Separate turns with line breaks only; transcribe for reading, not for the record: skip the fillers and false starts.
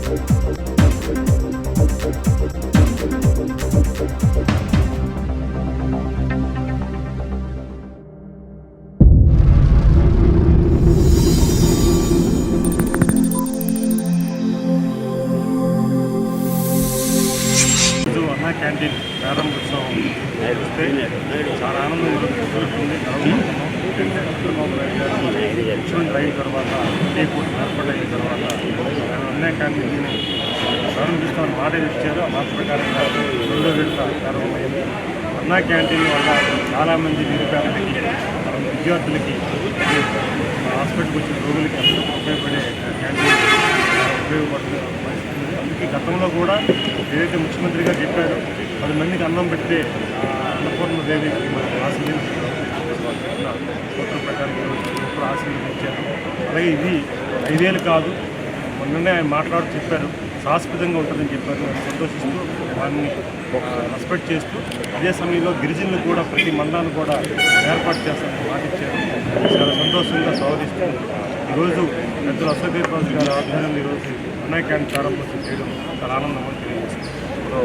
అన్నా క్యాంటీన్ ప్రారంభోత్సవం చూస్తే చాలా ఆనందం జరుగుతుంది. ముఖ్యమంత్రి అయిన తర్వాత టీ కూటమి ఏర్పాటైన తర్వాత అన్నా క్యాంటీన్ని ప్రారంభిస్తామని మాట ఇచ్చారు. ఆ మాట ప్రకారంగా రెండో విడత ప్రారంభమైంది. అన్నా క్యాంటీన్ వల్ల చాలామంది నిరుపేదలకి, విద్యార్థులకి, హాస్పిటల్కి వచ్చిన రోగులకి అందరికీ ఉపయోగపడే క్యాంటీన్ ఉపయోగపడుతుంది. అందుకే గతంలో కూడా ఏదైతే ముఖ్యమంత్రి గారు చెప్పారో 10 మందికి అన్నం పెడితే అన్నపూర్ణదేవికి మనం ఆశీర్వదించారు. సూత్రం ప్రకారం ఇప్పుడు ఆశీర్వదించారు. అలాగే ఇది 5 ఏళ్ళు కాదు, మొన్ననే ఆయన మాట్లాడుతూ చెప్పారు, శాశ్వతంగా ఉంటుందని చెప్పారు. సంతోషిస్తూ వారిని రెస్పెక్ట్ చేస్తూ అదే సమయంలో గిరిజనులు కూడా ప్రతి మండలాన్ని కూడా ఏర్పాటు చేస్తారని మాట ఇచ్చారు. చాలా సంతోషంగా స్వాగతిస్తూ ఈరోజు పెద్దలు అశోక్ రాజు గారి ఆధ్వర్యంలో ఈరోజు అన్నా క్యాంటీన్ ప్రారంభోత్సవం చేయడం చాలా ఆనందంగా ఉంది.